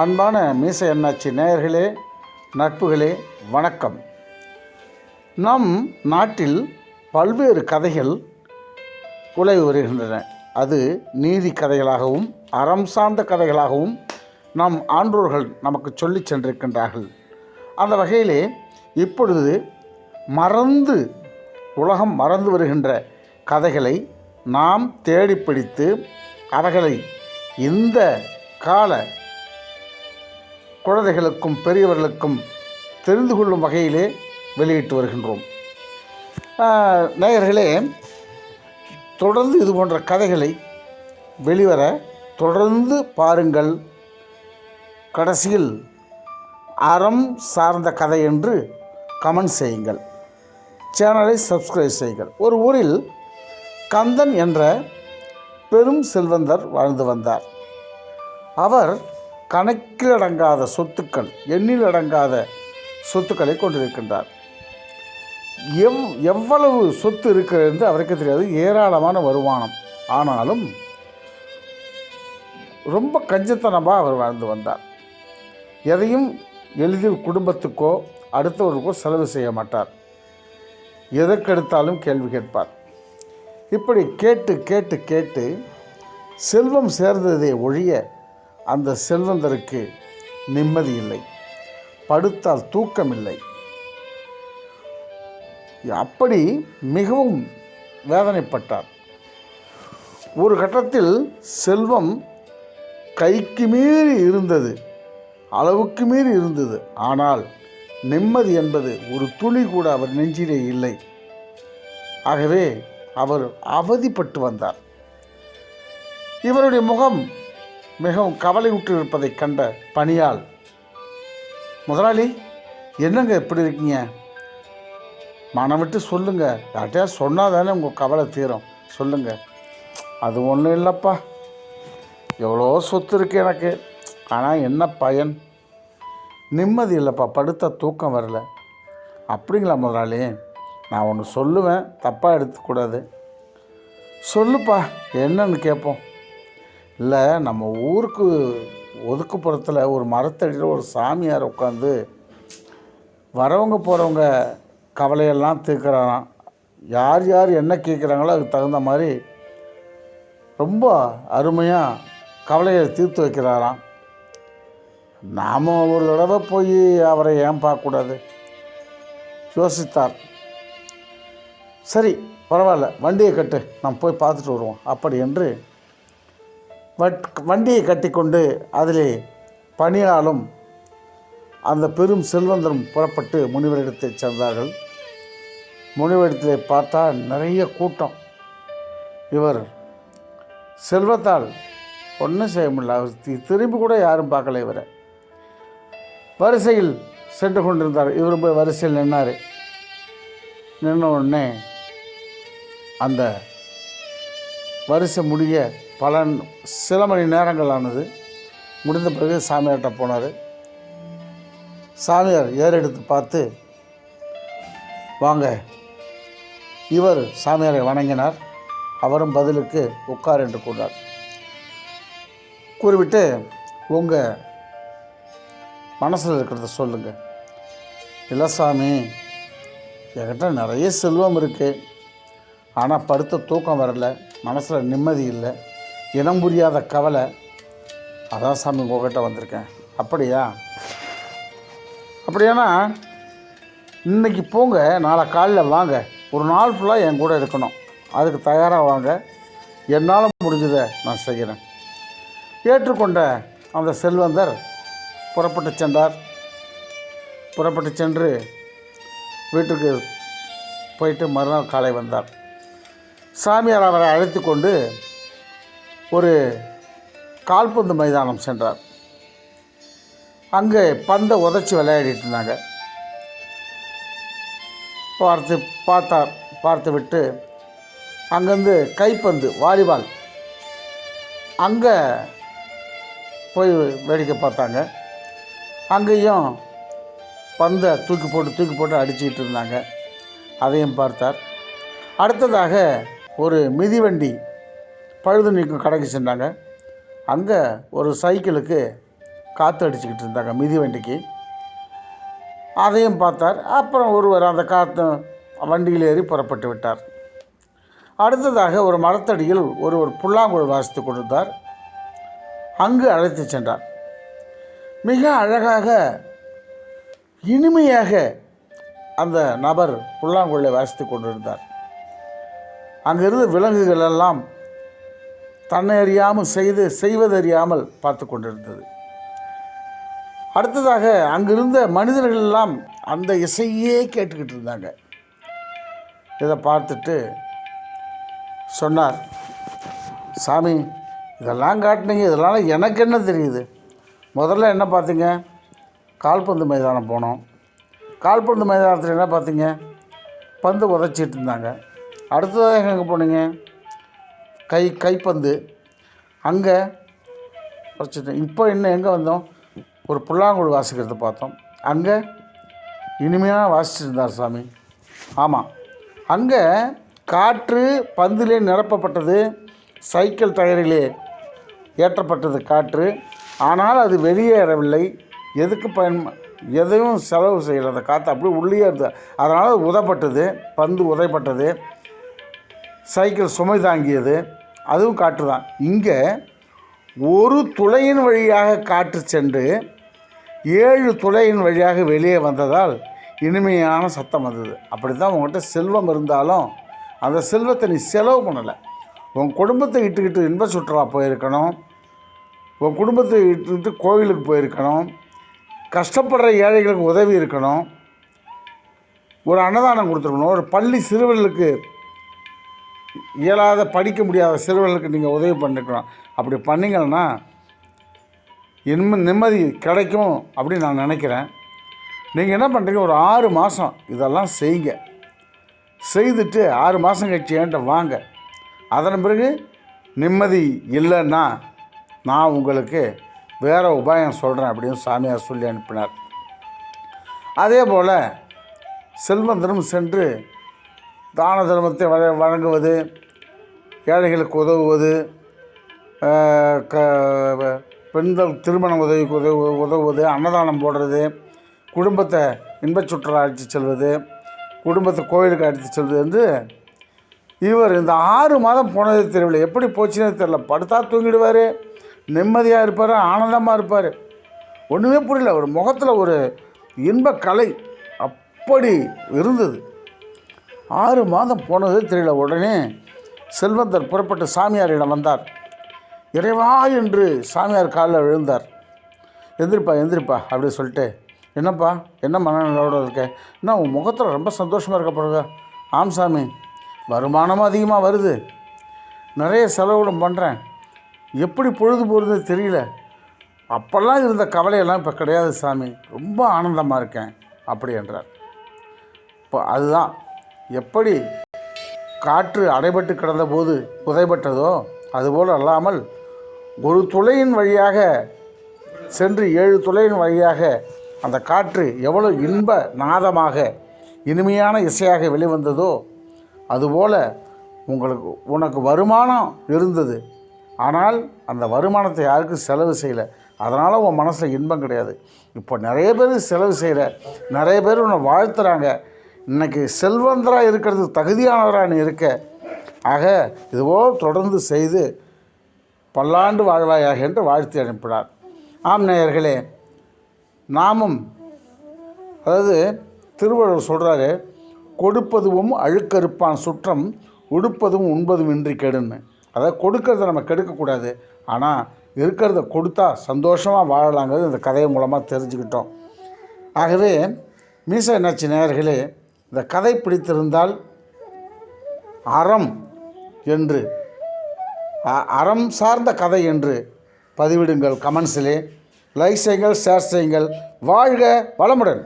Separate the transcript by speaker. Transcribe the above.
Speaker 1: அன்பான மீசை அண்ணாச்சி நேயர்களே, நட்புகளே, வணக்கம். நம் நாட்டில் பல்வேறு கதைகள் உலவி வருகின்றன. அது நீதி கதைகளாகவும் அறம் சார்ந்த கதைகளாகவும் நம் ஆன்றோர்கள் நமக்கு சொல்லி சென்றிருக்கின்றார்கள். அந்த வகையிலே இப்பொழுது உலகம் மறந்து வருகின்ற கதைகளை நாம் தேடி பிடித்து அவைகளை இந்த கால குழந்தைகளுக்கும் பெரியவர்களுக்கும் தெரிந்து கொள்ளும் வகையிலே வெளியிட்டு வருகின்றோம். நேயர்களே, தொடர்ந்து இது போன்ற கதைகளை வெளிவர தொடர்ந்து பாருங்கள். கடைசியில் அறம் சார்ந்த கதை என்று கமெண்ட் செய்யுங்கள். சேனலை சப்ஸ்கிரைப் செய்யுங்கள். ஒரு ஊரில் கந்தன் என்ற பெரும் செல்வந்தர் வாழ்ந்து வந்தார். அவர் கணக்கிலடங்காத சொத்துக்கள், எண்ணிலடங்காத சொத்துக்களை கொண்டிருக்கின்றார். எவ்வளவு சொத்து இருக்கிறது என்று அவருக்கு தெரியாது. ஏராளமான வருமானம். ஆனாலும் ரொம்ப கஞ்சத்தனமாக அவர் வாழ்ந்து வந்தார். எதையும் எளிதில் குடும்பத்துக்கோ அடுத்தவர்களுக்கோ செலவு செய்ய மாட்டார். எதற்கெடுத்தாலும் கேள்வி கேட்பார். இப்படி கேட்டு கேட்டு கேட்டு செல்வம் சேர்ந்ததே ஒழிய அந்த செல்வந்தருக்கு நிம்மதி இல்லை, படுத்தால் தூக்கம் இல்லை. அப்படி மிகவும் வேதனைப்பட்டார். ஒரு கட்டத்தில் செல்வம் கைக்கு மீறி இருந்தது, அளவுக்கு மீறி இருந்தது. ஆனால் நிம்மதி என்பது ஒரு துளி கூட அவர் நெஞ்சிலே இல்லை. ஆகவே அவர் அவதிப்பட்டு வந்தார். இவருடைய முகம் மிகவும் கவலையுற்று இருப்பதைக் கண்ட பணியாள், முதலாளி, என்னங்க எப்படி இருக்கீங்க? மனம் விட்டு சொல்லுங்கள். யார்கிட்டயா சொன்னால் தானே உங்கள் கவலை தீரும். சொல்லுங்கள். அது ஒன்றும் இல்லைப்பா, எவ்வளோ சொத்து இருக்குது எனக்கு, ஆனால் என்ன பயன்? நிம்மதி இல்லைப்பா, படுத்த தூக்கம் வரல. அப்படிங்களா முதலாளி? நான் ஒன்று சொல்லுவேன், தப்பாக எடுத்துக்கூடாது. சொல்லுப்பா, என்னன்னு கேட்போம். இல்லை, நம்ம ஊருக்கு ஒதுக்குப்புறத்தில் ஒரு மரத்தடியில் ஒரு சாமியார் உட்காந்து வரவங்க போகிறவங்க கவலையெல்லாம் தீர்க்குறாராம். யார் யார் என்ன கேட்குறாங்களோ அதுக்கு தகுந்த மாதிரி ரொம்ப அருமையாக கவலையை தீர்த்து வைக்கிறாராம். நாம் ஒரு தடவை போய் அவரை ஏன் பார்க்கக்கூடாது யோசித்தார். சரி, பரவாயில்ல, வண்டியை கட்டு, நாம் போய் பார்த்துட்டு வருவோம். அப்படி என்று வண்டியை கட்டிக்கொண்டு அதிலே பணியாலும் அந்த பெரும் செல்வந்தரும் புறப்பட்டு முனிவரிடத்தை சென்றார்கள். முனிவரிடத்திலே பார்த்தா நிறைய கூட்டம். இவர் செல்வத்தால் ஒன்றும் செய்ய முடியல. அவர் திரும்பி கூட யாரும் பார்க்கல. இவரை வரிசையில் சென்று கொண்டிருந்தார். இவர் போய் வரிசையில் நின்னார். நின்ன உடனே அந்த வரிசை முடிய சில மணி நேரங்கள் ஆனது. முடிந்த பிறகு சாமியார்கிட்ட போனார். சாமியார் ஏறெடுத்து பார்த்து, வாங்க. இவர் சாமியாரை வணங்கினார். அவரும் பதிலுக்கு உட்கார் என்று கூறினார். கூறிவிட்டு, உங்கள் மனசில் இருக்கிறத சொல்லுங்கள். இல்லை சாமி, என்கிட்ட நிறைய செல்வம் இருக்குது, ஆனால் படுத்த தூக்கம் வரலை, மனசில் நிம்மதி இல்லை, இனம் புரியாத கவலை. அதான் சாமி உங்கள்கிட்ட வந்திருக்கேன். அப்படியானா இன்றைக்கி போங்க, நாளை காலையில் வாங்க, ஒரு நாள் ஃபுல்லாக என் கூட இருக்கணும், அதுக்கு தயாராக வாங்க, என்னால் முடிஞ்சதை நான் செய்கிறேன். ஏற்றுக்கொண்ட அந்த செல்வந்தர் புறப்பட்டு சென்றார். புறப்பட்டு சென்று வீட்டுக்கு போயிட்டு மறுநாள் காலை வந்தார். சாமியார் அவரை அழைத்து கொண்டு ஒரு கால்பந்து மைதானம் சென்றார். அங்கே பந்தை உதச்சி விளையாடிட்டு இருந்தாங்க. பார்த்து விட்டு அங்கேருந்து கைப்பந்து, வாலிபால், அங்கே போய் வேடிக்கை பார்த்தாங்க. அங்கேயும் பந்தை தூக்கி போட்டு அடிச்சுக்கிட்டு இருந்தாங்க. அதையும் பார்த்தார். அடுத்ததாக ஒரு மிதிவண்டி பழுது நீக்கும் கடைக்கு சென்றாங்க. அங்கே ஒரு சைக்கிளுக்கு காற்று அடிச்சுக்கிட்டு இருந்தாங்க மிதிவண்டிக்கு. அதையும் பார்த்தார். அப்புறம் ஒருவர் அந்த காற்று வண்டியில் ஏறி புறப்பட்டு விட்டார். அடுத்ததாக ஒரு மரத்தடியில் ஒருவர் புல்லாங்குழல் வாசித்து கொண்டிருந்தார். அங்கு அழைத்து சென்றார். மிக அழகாக இனிமையாக அந்த நபர் புல்லாங்குழலை வாசித்து கொண்டிருந்தார். அங்கிருந்து விலங்குகள் எல்லாம் தன்னை அறியாமல் செய்வதறியாமல் பார்த்து கொண்டிருந்தது. அடுத்ததாக அங்கிருந்த மனிதர்கள் எல்லாம் அந்த இசையே கேட்டுக்கிட்டு இருந்தாங்க. இதை பார்த்துட்டு சொன்னார், சாமி இதெல்லாம் காட்டினீங்க, இதெல்லாம் எனக்கு என்ன தெரியுது? முதல்ல என்ன பார்த்தீங்க? கால்பந்து மைதானம் போனோம். கால்பந்து மைதானத்தில் என்ன பார்த்தீங்க? பந்து உதச்சிட்டு இருந்தாங்க. அடுத்ததாக எங்கே போனீங்க? கைப்பந்து அங்கே உதச்சிட்டேன். இப்போ இன்னும் எங்கே வந்தோம்? ஒரு புல்லாங்குழல் வாசிக்கிறத பார்த்தோம். அங்கே இனிமையாக வாசிச்சுட்டு இருந்தார் சாமி. ஆமாம், அங்கே காற்று பந்திலே நிரப்பப்பட்டது, சைக்கிள் டயரிலே ஏற்றப்பட்டது காற்று. ஆனால் அது வெளியேறவில்லை. எதுக்கு எதையும் செலவு செய்யலை. அந்த காற்று அப்படியே உள்ளே இருந்தது. அதனால் உதப்பட்டது, பந்து உதைப்பட்டது, சைக்கிள் சுமை தாங்கியது, அதுவும் காற்று தான். இங்கே ஒரு துளையின் வழியாக காற்று சென்று 7 துளையின் வழியாக வெளியே வந்ததால் இனிமையான சத்தம் வந்தது. அப்படி தான் உங்கள்கிட்ட செல்வம் இருந்தாலும் அந்த செல்வத்தை நீ செலவு பண்ணலை. உன் குடும்பத்தை இட்டுக்கிட்டு இன்ப சுற்றுலா போயிருக்கணும், உன் குடும்பத்தை இட்டுக்கிட்டு கோவிலுக்கு போயிருக்கணும், கஷ்டப்படுற ஏழைகளுக்கு உதவி இருக்கணும், ஒரு அன்னதானம் கொடுத்துருக்கணும், ஒரு பள்ளி சிறுவர்களுக்கு இயலாத படிக்க முடியாத சிறுவர்களுக்கு நீங்கள் உதவி பண்ணிருக்கணும். அப்படி பண்ணிங்கன்னா நிம்மதி கிடைக்கும் அப்படின்னு நான் நினைக்கிறேன். நீங்கள் என்ன பண்ணுறீங்க? ஒரு 6 மாதம் இதெல்லாம் செய்யுங்க. செய்துட்டு 6 மாதம் கழிச்சு என்கிட்ட வாங்க. அதன் பிறகு நிம்மதி இல்லைன்னா நான் உங்களுக்கு வேறு உபாயம் சொல்கிறேன் அப்படின்னு சாமியார் சொல்லி அனுப்பினார். அதே போல் செல்வந்தரும் சென்று தான தர்மத்தை வழங்குவது, ஏழைகளுக்கு உதவுவது, பெண்கள் திருமண உதவிக்கு உதவுவது, அன்னதானம் போடுறது, குடும்பத்தை இன்பச் சுற்றுலா அழைத்து செல்வது, குடும்பத்தை கோயிலுக்கு அழைத்து செல்வது என்று இவர் இந்த 6 மாதம் போனதே தெரியல. எப்படி போச்சுன்னே தெரியல. படுத்தா தூங்கிடுவார், நிம்மதியாக இருப்பார், ஆனந்தமாக இருப்பார். ஒன்றுமே புரியல. ஒரு முகத்தில் ஒரு இன்ப கலை அப்படி இருந்தது. 6 மாதம் போனதே தெரியல. உடனே செல்வந்தர் புறப்பட்டு சாமியாரிடம் வந்தார். இறைவா என்று சாமியார் காலில் விழுந்தார். எந்திரிப்பா அப்படி சொல்லிட்டு, என்னப்பா என்ன மனநிலையோடு இருக்க? என்ன உன் முகத்தில் ரொம்ப சந்தோஷமாக இருக்க போகிறதா? ஆம் சாமி, வருமானமும் அதிகமாக வருது, நிறைய செலவுகளும் பண்ணுறேன், எப்படி பொழுது போகிறது தெரியல, அப்போல்லாம் இருந்த கவலையெல்லாம் இப்போ கிடையாது சாமி, ரொம்ப ஆனந்தமாக இருக்கேன் அப்படி என்றார். இப்போ அதுதான் எப்படி காற்று அடைபட்டு கிடந்த போது உதைபட்டதோ அதுபோல் அல்லாமல் ஒரு துளையின் வழியாக சென்று 7 துளையின் வழியாக அந்த காற்று எவ்வளோ இன்ப நாதமாக இனிமையான இசையாக வெளிவந்ததோ அதுபோல் உனக்கு வருமானம் இருந்தது. ஆனால் அந்த வருமானத்தை யாருக்கும் செலவு செய்யலை. அதனால் உன் மனசில் இன்பம் கிடையாது. இப்போ நிறைய பேர் செலவு செய்யலை, நிறைய பேர் உன்னை வாழ்த்துறாங்க. இன்றைக்கி செல்வந்தராக இருக்கிறதுக்கு தகுதியானவராக நீ இருக்க. ஆக இதுபோல் தொடர்ந்து செய்து பல்லாண்டு வாழ்வாயாக என்று வாழ்த்தி அனுப்பினார். ஆம் நேயர்களே, நாமும் அதாவது திருவள்ளுவர் சொல்கிறாரு, கொடுப்பதுவும் அழுக்கறுப்பான் சுற்றம், உடுப்பதும் உண்பதும் இன்றி கெடுன்னு. அதாவது கொடுக்கறத நம்ம கெடுக்கக்கூடாது, ஆனால் இருக்கிறத கொடுத்தா சந்தோஷமாக வாழலாங்கிறது இந்த கதை மூலமாக தெரிஞ்சுக்கிட்டோம். ஆகவே மீசை என்னாச்சு நேயர்களே, இந்த கதை பிடித்திருந்தால் அறம் என்று அறம் சார்ந்த கதை என்று பதிவிடுங்கள். கமெண்ட்ஸிலே லைக் செய்யுங்கள், ஷேர் செய்யுங்கள். வாழ்க வளமுடன்.